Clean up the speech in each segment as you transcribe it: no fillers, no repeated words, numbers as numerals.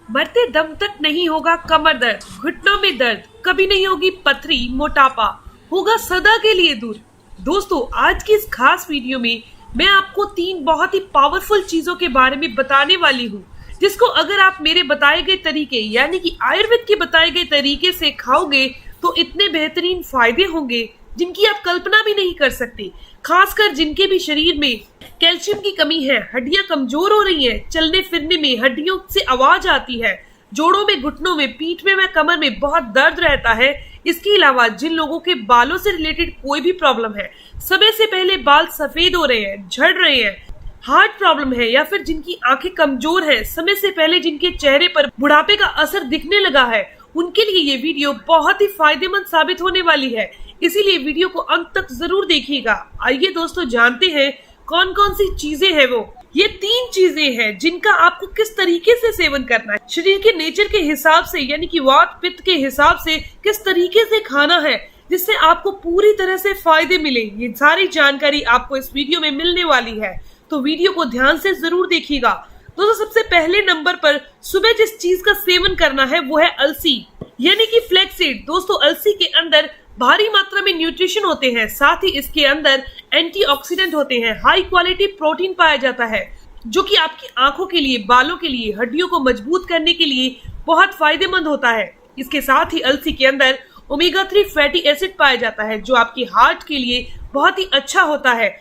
मरते दम तक नहीं होगा कमर दर्द, घुटनों में दर्द, कभी नहीं होगी पथरी, मोटापा होगा सदा के लिए दूर। दोस्तों, आज की इस खास वीडियो में मैं आपको 3 बहुत ही पावरफुल चीजों के बारे में बताने वाली हूँ, जिसको अगर आप मेरे बताए गए तरीके यानी कि आयुर्वेद के बताए गए तरीके से खाओगे तो इतने बेहतरीन फायदे होंगे जिनकी आप कल्पना भी नहीं कर सकते। खासकर जिनके भी शरीर में कैल्शियम की कमी है, हड्डियां कमजोर हो रही हैं, चलने फिरने में हड्डियों से आवाज आती है, जोड़ों में, घुटनों में, पीठ में व कमर में बहुत दर्द रहता है। इसके अलावा जिन लोगों के बालों से रिलेटेड कोई भी प्रॉब्लम है, समय से पहले बाल सफेद हो रहे हैं, झड़ रहे हैं, हार्ट प्रॉब्लम है या फिर जिनकी आंखें कमजोर है, समय से पहले जिनके चेहरे पर बुढ़ापे का असर दिखने लगा है, उनके लिए ये वीडियो बहुत ही फायदेमंद साबित होने वाली है। इसीलिए वीडियो को अंत तक जरूर देखिएगा। आइए दोस्तों, जानते हैं कौन कौन सी चीजें हैं वो। ये 3 चीजें हैं जिनका आपको किस तरीके से सेवन करना है, शरीर के नेचर के हिसाब से यानी कि वात पित्त के हिसाब से किस तरीके से खाना है, जिससे आपको पूरी तरह से फायदे मिले। ये सारी जानकारी आपको इस वीडियो में मिलने वाली है, तो वीडियो को ध्यान से जरूर देखिएगा। दोस्तों, सबसे पहले नंबर पर सुबह जिस चीज का सेवन करना है वो है अलसी यानी कि फ्लैक्सीड। दोस्तों, अलसी के अंदर भारी मात्रा में न्यूट्रिशन होते हैं, साथ ही इसके अंदर एंटीऑक्सीडेंट होते हैं, हाई क्वालिटी प्रोटीन पाया जाता है, जो कि आपकी आंखों के लिए, बालों के लिए, हड्डियों को मजबूत करने के लिए बहुत फायदेमंद होता है। इसके साथ ही अलसी के अंदर ओमेगा 3 फैटी एसिड पाया जाता है, जो आपकी हार्ट के लिए बहुत ही अच्छा होता है।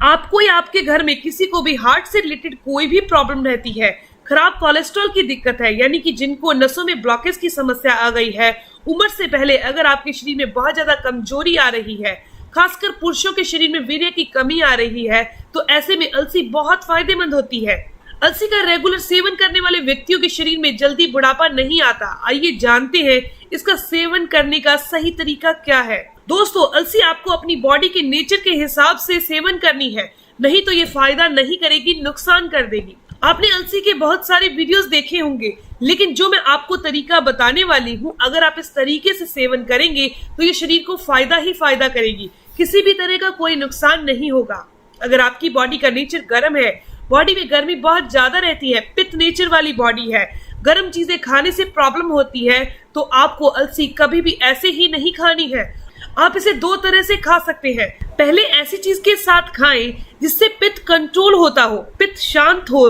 आपको या आपके घर में किसी को भी हार्ट से रिलेटेड कोई भी प्रॉब्लम रहती है, खराब कोलेस्ट्रॉल की दिक्कत है यानी कि जिनको नसों में ब्लॉकेज की समस्या आ गई है, उम्र से पहले अगर आपके शरीर में बहुत ज्यादा कमजोरी आ रही है, खासकर पुरुषों के शरीर में वीर्य की कमी आ रही है, तो ऐसे में अलसी बहुत फायदेमंद होती है। अलसी का रेगुलर सेवन करने वाले व्यक्तियों के शरीर में जल्दी बुढ़ापा नहीं आता। आइए जानते हैं इसका सेवन करने का सही तरीका क्या है। दोस्तों, अलसी आपको अपनी बॉडी के नेचर के हिसाब से सेवन करनी है, नहीं तो ये फायदा नहीं करेगी, नुकसान कर देगी। आपने अलसी के बहुत सारे वीडियोस देखे होंगे, लेकिन जो मैं आपको तरीका बताने वाली हूँ, अगर आप इस तरीके से सेवन करेंगे तो ये शरीर को फायदा ही फायदा करेगी, किसी भी तरह का कोई नुकसान नहीं होगा। अगर आपकी बॉडी का नेचर गर्म है, बॉडी में गर्मी बहुत ज्यादा रहती है, पित्त नेचर वाली बॉडी है, गर्म चीजें खाने से प्रॉब्लम होती है, तो आपको अलसी कभी भी ऐसे ही नहीं खानी है। आप इसे 2 तरह से खा सकते हैं। पहले ऐसी चीज के साथ खाएं जिससे पित्त कंट्रोल होता हो, पित्त शांत हो,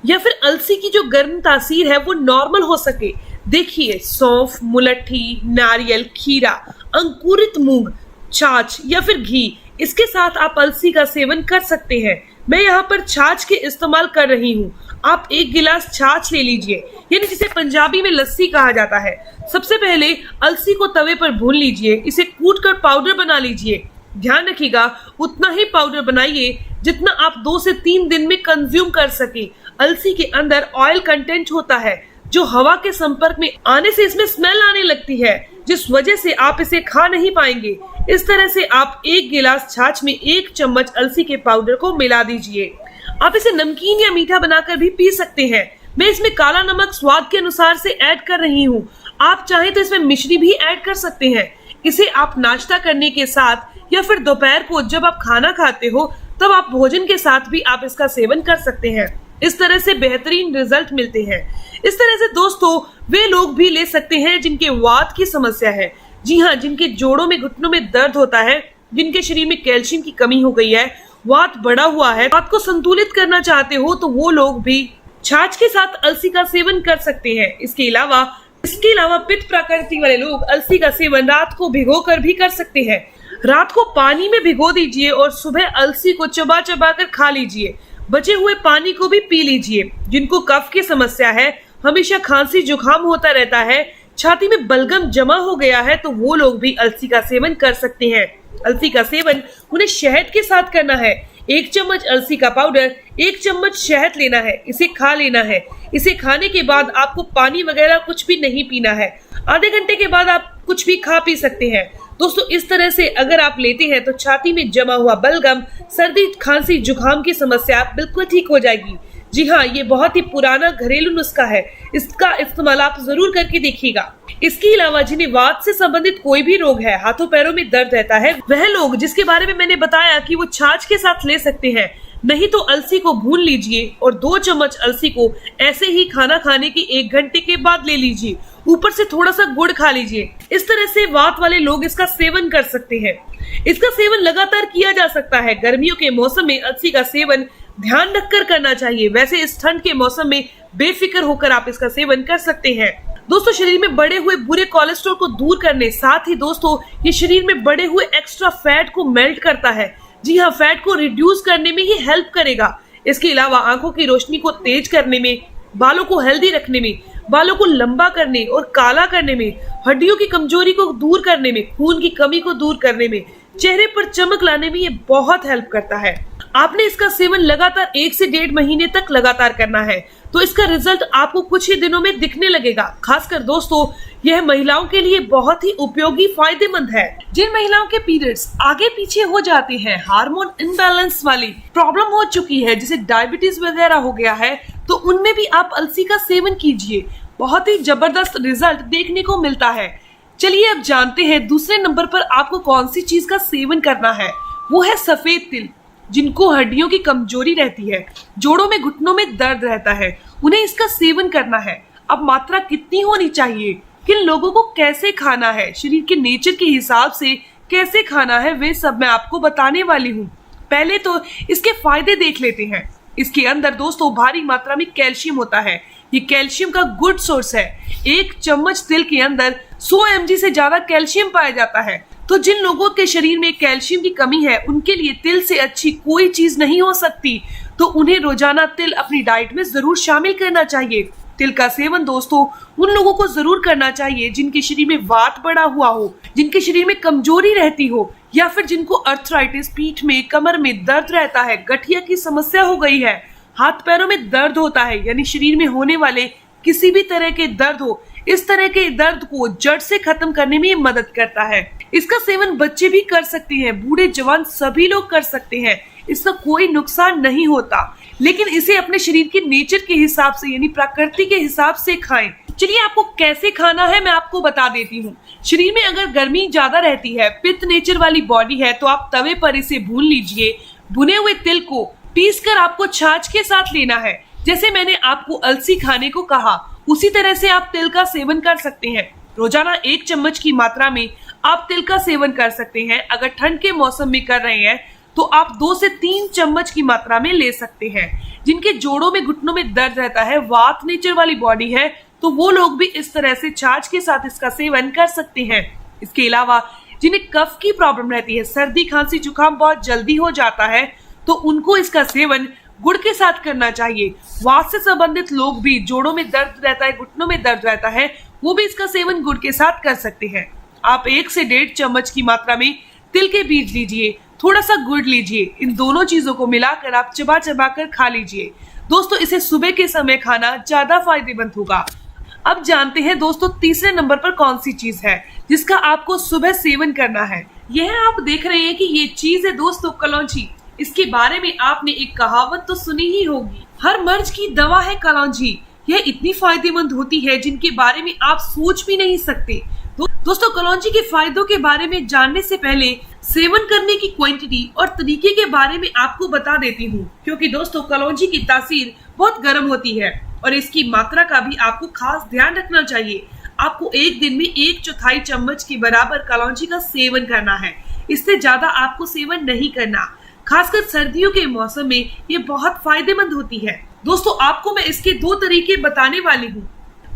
या फिर अलसी की जो गर्म तासीर है वो नॉर्मल हो सके। देखिए, सौंफ, मुलट्ठी, नारियल, खीरा, अंकुरित मूंग, छाछ या फिर घी, इसके साथ आप अलसी का सेवन कर सकते हैं। मैं यहाँ पर छाछ के इस्तेमाल कर रही हूँ। आप 1 गिलास छाछ ले लीजिए, यानी जिसे पंजाबी में लस्सी कहा जाता है। सबसे पहले अलसी को तवे पर भून लीजिए, इसे कूट कर पाउडर बना लीजिए। ध्यान रखिएगा, उतना ही पाउडर बनाइए जितना आप 2 से 3 दिन में कंज्यूम कर सके। अलसी के अंदर ऑयल कंटेंट होता है, जो हवा के संपर्क में आने से इसमें स्मेल आने लगती है, जिस वजह से आप इसे खा नहीं पाएंगे। इस तरह से आप 1 गिलास छाछ में 1 चम्मच अलसी के पाउडर को मिला दीजिए। आप इसे नमकीन या मीठा बनाकर भी पी सकते हैं। मैं इसमें काला नमक स्वाद के अनुसार से ऐड कर रही हूँ। आप चाहें तो इसमें मिश्री भी ऐड कर सकते हैं। इसे आप नाश्ता करने के साथ या फिर दोपहर को जब आप खाना खाते हो, तब आप भोजन के साथ भी आप इसका सेवन कर सकते हैं। इस तरह से बेहतरीन रिजल्ट मिलते हैं। इस तरह से दोस्तों, वे लोग भी ले सकते हैं जिनके वात की समस्या है। जी हाँ, जिनके जोड़ों में, घुटनों में दर्द होता है, जिनके शरीर में कैल्शियम की कमी हो गई है, वात बढ़ा हुआ है, वात को संतुलित करना चाहते हो, तो वो लोग भी छाछ के साथ अलसी का सेवन कर सकते हैं। इसके अलावा पित्त प्रकृति वाले लोग अलसी का सेवन रात को भिगोकर भी कर सकते हैं। रात को पानी में भिगो दीजिए और सुबह अलसी को चबा चबा कर खा लीजिए। बचे हुए पानी को भी पी लीजिए। जिनको कफ की समस्या है, हमेशा खांसी जुकाम होता रहता है, छाती में बलगम जमा हो गया है, तो वो लोग भी अलसी का सेवन कर सकते हैं। अलसी का सेवन उन्हें शहद के साथ करना है। 1 चम्मच अलसी का पाउडर, 1 चम्मच शहद लेना है, इसे खा लेना है। इसे खाने के बाद आपको पानी वगैरह कुछ भी नहीं पीना है। आधे घंटे के बाद आप कुछ भी खा पी सकते हैं। दोस्तों, इस तरह से अगर आप लेते हैं तो छाती में जमा हुआ बलगम, सर्दी, खांसी, जुकाम की समस्या बिल्कुल ठीक हो जाएगी। जी हाँ, ये बहुत ही पुराना घरेलू नुस्खा है, इसका इस्तेमाल आप जरूर करके देखिएगा। इसके अलावा जिन्हें वात से संबंधित कोई भी रोग है, हाथों पैरों में दर्द रहता है, वह लोग जिसके बारे में मैंने बताया कि वो छाछ के साथ ले सकते हैं। नहीं तो अलसी को भून लीजिए और 2 चम्मच अलसी को ऐसे ही खाना खाने के 1 घंटे के बाद ले लीजिए। ऊपर से थोड़ा सा गुड़ खा लीजिए। इस तरह से वात वाले लोग इसका सेवन कर सकते हैं। इसका सेवन लगातार किया जा सकता है। गर्मियों के मौसम में अलसी का सेवन ध्यान रखकर करना चाहिए। वैसे इस ठंड के मौसम में बेफिक्र होकर आप इसका सेवन कर सकते हैं। दोस्तों, शरीर में बढ़े हुए बुरे कोलेस्ट्रॉल को दूर करने, साथ ही दोस्तों ये शरीर में बढ़े हुए एक्स्ट्रा फैट को मेल्ट करता है। जी हाँ, फैट को रिड्यूस करने में ये हेल्प करेगा। इसके अलावा आंखों की रोशनी को तेज करने में, बालों को हेल्दी रखने में, बालों को लंबा करने और काला करने में, हड्डियों की कमजोरी को दूर करने में, खून की कमी को दूर करने में, चेहरे पर चमक लाने में ये बहुत हेल्प करता है। आपने इसका सेवन लगातार 1 से 1.5 महीने तक लगातार करना है, तो इसका रिजल्ट आपको कुछ ही दिनों में दिखने लगेगा। खासकर दोस्तों यह महिलाओं के लिए बहुत ही उपयोगी, फायदेमंद है। जिन महिलाओं के पीरियड्स आगे पीछे हो जाते हैं, हार्मोन इनबैलेंस वाली प्रॉब्लम हो चुकी है, जैसे डायबिटीज वगैरह हो गया है, तो उनमें भी आप अलसी का सेवन कीजिए। बहुत ही जबरदस्त रिजल्ट देखने को मिलता है। चलिए अब जानते हैं दूसरे नंबर पर आपको कौन सी चीज का सेवन करना है। वो है सफेद तिल। जिनको हड्डियों की कमजोरी रहती है, जोड़ों में घुटनों में दर्द रहता है, उन्हें इसका सेवन करना है। अब मात्रा कितनी होनी चाहिए, किन लोगों को कैसे खाना है, शरीर के नेचर के हिसाब से कैसे खाना है, वे सब मैं आपको बताने वाली हूँ। पहले तो इसके फायदे देख लेते हैं। इसके अंदर दोस्तों भारी मात्रा में कैल्शियम होता है। ये कैल्शियम का गुड सोर्स है। 1 चम्मच तिल के अंदर 100 mg से ज्यादा कैल्शियम पाया जाता है। तो जिन लोगों के शरीर में कैल्शियम की कमी है, उनके लिए तिल से अच्छी कोई चीज नहीं हो सकती। तो उन्हें रोजाना तिल अपनी डाइट में जरूर शामिल करना चाहिए। तिल का सेवन दोस्तों उन लोगों को जरूर करना चाहिए जिनके शरीर में वात बढ़ा हुआ हो, जिनके शरीर में कमजोरी रहती हो, या फिर जिनको अर्थराइटिस, पीठ में, कमर में दर्द रहता है, गठिया की समस्या हो गई है, हाथ पैरों में दर्द होता है, यानी शरीर में होने वाले किसी भी तरह के दर्द हो, इस तरह के दर्द को जड़ से खत्म करने में ये मदद करता है। इसका सेवन बच्चे भी कर सकते हैं, बूढ़े जवान सभी लोग कर सकते हैं। इसका कोई नुकसान नहीं होता, लेकिन इसे अपने शरीर के नेचर के हिसाब से, यानी प्रकृति के हिसाब से खाएं। चलिए आपको कैसे खाना है मैं आपको बता देती हूँ। शरीर में अगर गर्मी ज्यादा रहती है, पित्त नेचर वाली बॉडी है, तो आप तवे पर इसे भून लीजिए। भुने हुए तिल को पीसकर आपको छाछ के साथ लेना है। जैसे मैंने आपको अलसी खाने को कहा, उसी तरह से आप तिल का सेवन कर सकते हैं। रोजाना 1 चम्मच की मात्रा में आप तिल का सेवन कर सकते हैं। अगर ठंड के मौसम में कर रहे हैं तो आप 2 से 3 चम्मच की मात्रा में ले सकते हैं। जिनके जोड़ों में, घुटनों में दर्द रहता है, वात नेचर वाली बॉडी है, तो वो लोग भी इस तरह से छाछ के साथ इसका सेवन कर सकते हैं। इसके अलावा जिन्हें कफ की प्रॉब्लम रहती है, सर्दी खांसी जुकाम बहुत जल्दी हो जाता है, तो उनको इसका सेवन गुड़ के साथ करना चाहिए। वात से संबंधित लोग भी, जोड़ों में दर्द रहता है, घुटनों में दर्द रहता है, वो भी इसका सेवन गुड़ के साथ कर सकते हैं। आप 1 से 1.5 चम्मच की मात्रा में तिल के बीज लीजिए, थोड़ा सा गुड़ लीजिए, इन दोनों चीजों को मिलाकर आप चबा चबा कर खा लीजिए। दोस्तों इसे सुबह के समय खाना ज्यादा फायदेमंद होगा। अब जानते हैं दोस्तों तीसरे नंबर पर कौन सी चीज है जिसका आपको सुबह सेवन करना है। यह आप देख रहे हैं कि ये चीज है दोस्तों कलौंजी। इसके बारे में आपने एक कहावत तो सुनी ही होगी, हर मर्ज की दवा है कलौंजी। यह इतनी फायदेमंद होती है जिनके बारे में आप सोच भी नहीं सकते। दोस्तों कलौंजी के फायदों के बारे में जानने से पहले सेवन करने की क्वांटिटी और तरीके के बारे में आपको बता देती हूँ, क्योंकि दोस्तों कलौंजी की तासीर बहुत गर्म होती है और इसकी मात्रा का भी आपको खास ध्यान रखना चाहिए। आपको एक दिन में 1/4 चम्मच के बराबर कलौंजी का सेवन करना है। इससे ज्यादा आपको सेवन नहीं करना। खासकर सर्दियों के मौसम में ये बहुत फायदेमंद होती है। दोस्तों आपको मैं इसके 2 तरीके बताने वाली हूँ।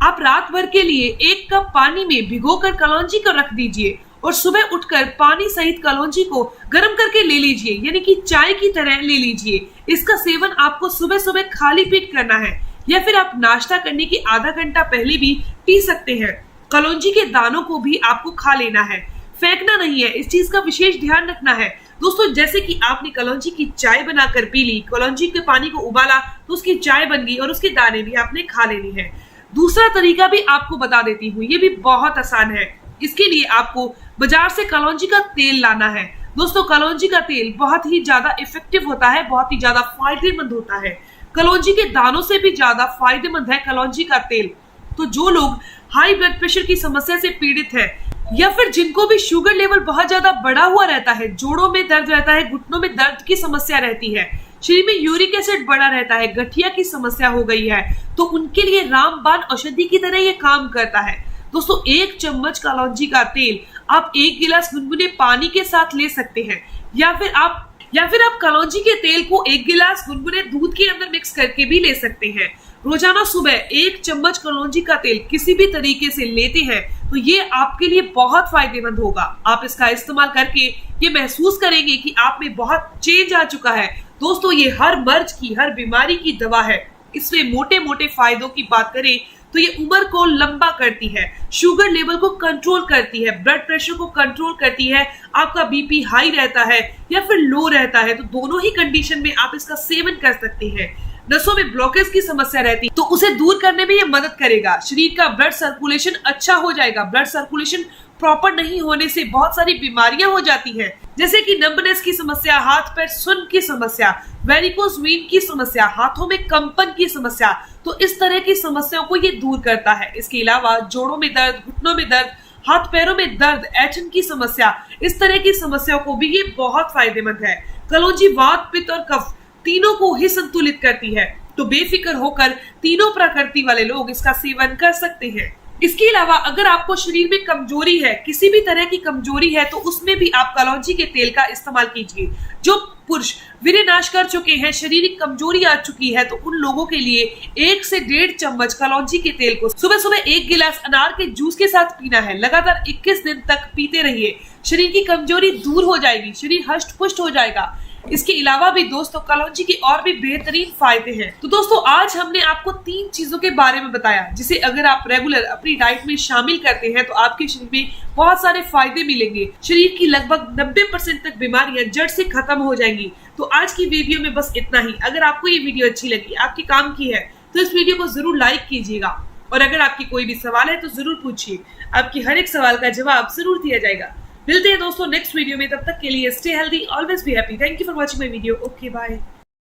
आप रात भर के लिए 1 कप पानी में भिगोकर कलौंजी को रख दीजिए और सुबह उठकर पानी सहित कलौंजी को गर्म करके ले लीजिए, यानी कि चाय की तरह ले लीजिए। इसका सेवन आपको सुबह सुबह खाली पेट करना है, या फिर आप नाश्ता करने के आधा घंटा पहले भी पी सकते हैं। कलौंजी के दानों को भी आपको खा लेना है, फेंकना नहीं है। इस चीज का विशेष ध्यान रखना है। दोस्तों जैसे कि आपने कलौंजी की चाय बनाकर पी ली, कलौंजी के पानी को उबाला तो उसकी चाय बन गई और उसके दाने भी आपने खा लेनी है। दूसरा तरीका भी आपको बता देती हूँ, ये भी बहुत आसान है। इसके लिए आपको बाजार से कलौंजी का तेल लाना है। दोस्तों कलौंजी का तेल बहुत ही ज्यादा इफेक्टिव होता है, बहुत ही ज्यादा फायदेमंद होता है। कलौंजी के दानों से भी ज्यादा फायदेमंद है कलौंजी का तेल। तो जो लोग हाई ब्लड प्रेशर की समस्या से पीड़ित है, या फिर जिनको भी शुगर लेवल बहुत ज्यादा बढ़ा हुआ रहता है, जोड़ों में दर्द रहता है, घुटनों में दर्द की समस्या रहती है, शरीर में यूरिक एसिड बढ़ा रहता है, गठिया की समस्या हो गई है, तो उनके लिए रामबाण औषधि की तरह ये काम करता है। दोस्तों 1 चम्मच कलौंजी का तेल आप 1 गिलास गुनगुने पानी के साथ ले सकते हैं, या फिर आप कलौंजी के तेल को 1 गिलास गुनगुने दूध के अंदर मिक्स करके भी ले सकते हैं। रोजाना सुबह 1 चम्मच कलौंजी का तेल किसी भी तरीके से लेते हैं तो ये आपके लिए बहुत फायदेमंद होगा। आप इसका इस्तेमाल करके ये महसूस करेंगे कि आप में बहुत चेंज आ चुका है। दोस्तों ये हर मर्ज की, हर बीमारी की दवा है। इसमें मोटे मोटे फायदों की बात करें तो ये उम्र को लंबा करती है, शुगर लेवल को कंट्रोल करती है, ब्लड प्रेशर को कंट्रोल करती है, आपका बीपी हाई रहता है या फिर लो रहता है तो दोनों ही कंडीशन में आप इसका सेवन कर सकते हैं। नसों में ब्लॉकेज की समस्या रहती है तो उसे दूर करने में ये मदद करेगा। शरीर का ब्लड सर्कुलेशन अच्छा हो जाएगा। ब्लड सर्कुलेशन प्रॉपर नहीं होने से बहुत सारी बीमारियां हो जाती हैं, जैसे कि नंबनेस की समस्या, हाथ पैर सुन्न की समस्या, वेरिकोज वेन की समस्या, हाथों में कंपन की समस्या। तो इस तरह की समस्याओं को ये दूर करता है। इसके अलावा जोड़ों में दर्द, घुटनों में दर्द, हाथ पैरों में दर्द, ऐंठन की समस्या, इस तरह की समस्याओं को भी ये बहुत फायदेमंद है। कलौंजी वात, पित्त और कफ तीनों को ही संतुलित करती है, तो बेफिक्र होकर तीनों प्रकृति वाले लोग इसका सेवन कर सकते हैं। इसके अलावा अगर आपको शरीर में कमजोरी है, किसी भी तरह की कमजोरी है, तो उसमें भी आप कलौंजी के तेल का इस्तेमाल कीजिए। जो पुरुष वीर्य नाश कर चुके हैं, शारीरिक कमजोरी आ चुकी है, तो उन लोगों के लिए 1 से 1.5 चम्मच कलौंजी के तेल को सुबह सुबह 1 गिलास अनार के जूस के साथ पीना है। लगातार 21 दिन तक पीते रहिए। शरीर की कमजोरी दूर हो जाएगी, शरीर हष्ट पुष्ट हो जाएगा। इसके अलावा भी दोस्तों कलौंजी के और भी बेहतरीन फायदे हैं। तो दोस्तों आज हमने आपको 3 चीजों के बारे में बताया, जिसे अगर आप रेगुलर अपनी डाइट में शामिल करते हैं तो आपके शरीर में बहुत सारे फायदे मिलेंगे। शरीर की लगभग 90% तक बीमारियां जड़ से खत्म हो जाएंगी। तो आज की वीडियो में बस इतना ही। अगर आपको ये वीडियो अच्छी लगी, आपके काम की है, तो इस वीडियो को जरूर लाइक कीजिएगा, और अगर आपकी कोई भी सवाल है तो जरूर पूछिए। आपकी हर एक सवाल का जवाब जरूर दिया जाएगा। मिलते हैं दोस्तों नेक्स्ट वीडियो में, तब तक के लिए stay healthy, always be happy. Thank you for watching my video. Okay bye.